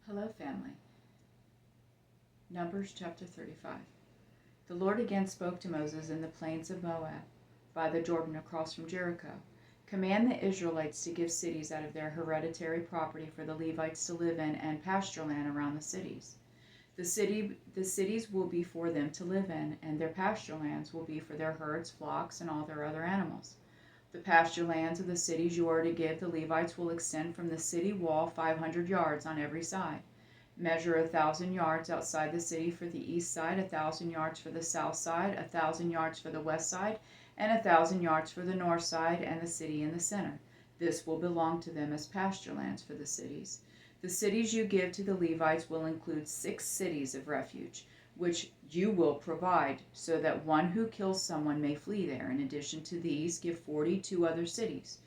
Hello, family. Numbers chapter 35. The Lord again spoke to Moses in the plains of Moab, by the Jordan across from Jericho. Command the Israelites to give cities out of their hereditary property for the Levites to live in, and pasture land around the cities. The cities will be for them to live in, and their pasture lands will be for their herds, flocks, and all their other animals. The pasture lands of the cities you are to give the Levites will extend from the city wall 500 yards on every side. Measure 1,000 yards outside the city for the east side, 1,000 yards for the south side, 1,000 yards for the west side, and 1,000 yards for the north side, and the city in the center. This will belong to them as pasture lands for the cities. The cities you give to the Levites will include 6 cities of refuge, which you will provide so that one who kills someone may flee there. In addition to these, give 42 other cities.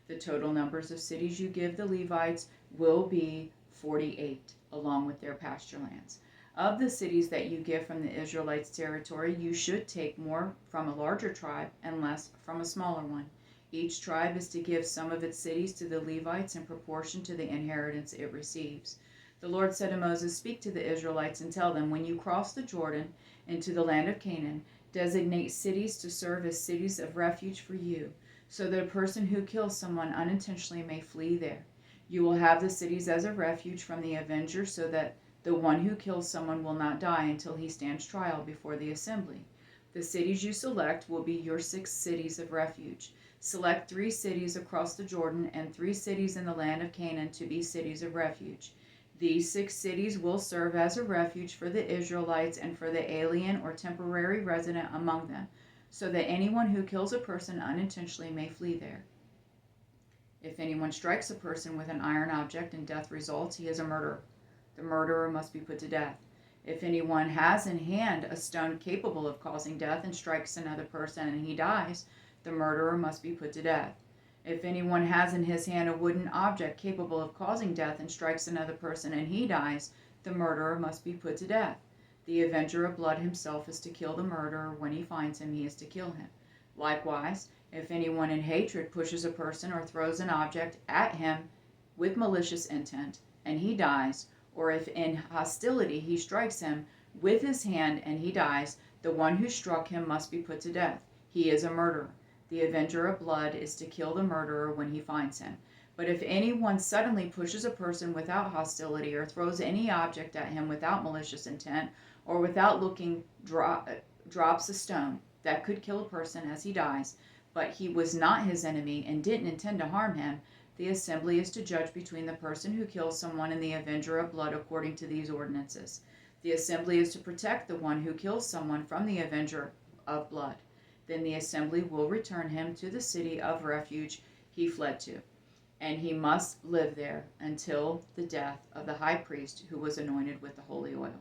The total numbers of cities you give the Levites will be 48, along with their pasture lands. Of the cities that you give from the Israelites' territory, you should take more from a larger tribe and less from a smaller one. Each tribe is to give some of its cities to the Levites in proportion to the inheritance it receives. The Lord said to Moses, "Speak to the Israelites and tell them, when you cross the Jordan into the land of Canaan, designate cities to serve as cities of refuge for you, so that a person who kills someone unintentionally may flee there. You will have the cities as a refuge from the avenger, so that the one who kills someone will not die until he stands trial before the assembly. The cities you select will be your 6 cities of refuge. Select 3 cities across the Jordan and 3 cities in the land of Canaan to be cities of refuge. These 6 cities will serve as a refuge for the Israelites and for the alien or temporary resident among them, so that anyone who kills a person unintentionally may flee there. If anyone strikes a person with an iron object and death results, he is a murderer. The murderer must be put to death. If anyone has in hand a stone capable of causing death and strikes another person and he dies, the murderer must be put to death. If anyone has in his hand a wooden object capable of causing death and strikes another person and he dies, the murderer must be put to death. The avenger of blood himself is to kill the murderer. When he finds him, he is to kill him. Likewise, if anyone in hatred pushes a person or throws an object at him with malicious intent, and he dies, or if in hostility he strikes him with his hand and he dies, the one who struck him must be put to death. He is a murderer. The avenger of blood is to kill the murderer when he finds him. But if anyone suddenly pushes a person without hostility or throws any object at him without malicious intent, or without looking, drops a stone that could kill a person as he dies, but he was not his enemy and didn't intend to harm him, the assembly is to judge between the person who kills someone and the avenger of blood according to these ordinances. The assembly is to protect the one who kills someone from the avenger of blood. Then the assembly will return him to the city of refuge he fled to, and he must live there until the death of the high priest who was anointed with the holy oil.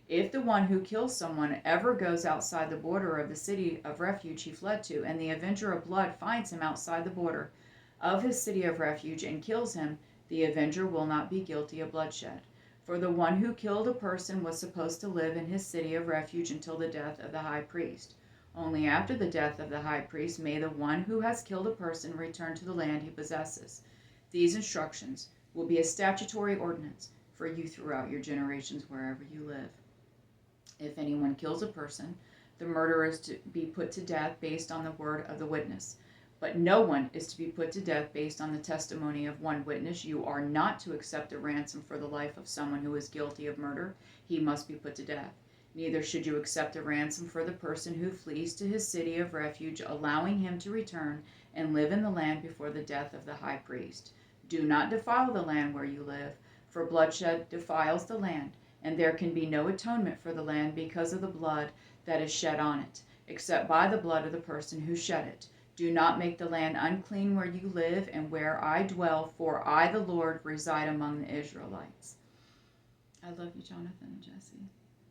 If the one who kills someone ever goes outside the border of the city of refuge he fled to, and the avenger of blood finds him outside the border of his city of refuge and kills him, the avenger will not be guilty of bloodshed. For the one who killed a person was supposed to live in his city of refuge until the death of the high priest. Only after the death of the high priest may the one who has killed a person return to the land he possesses. These instructions will be a statutory ordinance for you throughout your generations wherever you live. If anyone kills a person, the murderer is to be put to death based on the word of the witness. But no one is to be put to death based on the testimony of one witness. You are not to accept a ransom for the life of someone who is guilty of murder. He must be put to death. Neither should you accept a ransom for the person who flees to his city of refuge, allowing him to return and live in the land before the death of the high priest. Do not defile the land where you live, for bloodshed defiles the land, and there can be no atonement for the land because of the blood that is shed on it, except by the blood of the person who shed it. Do not make the land unclean where you live and where I dwell, for I, the Lord, reside among the Israelites." I love you, Jonathan and Jesse.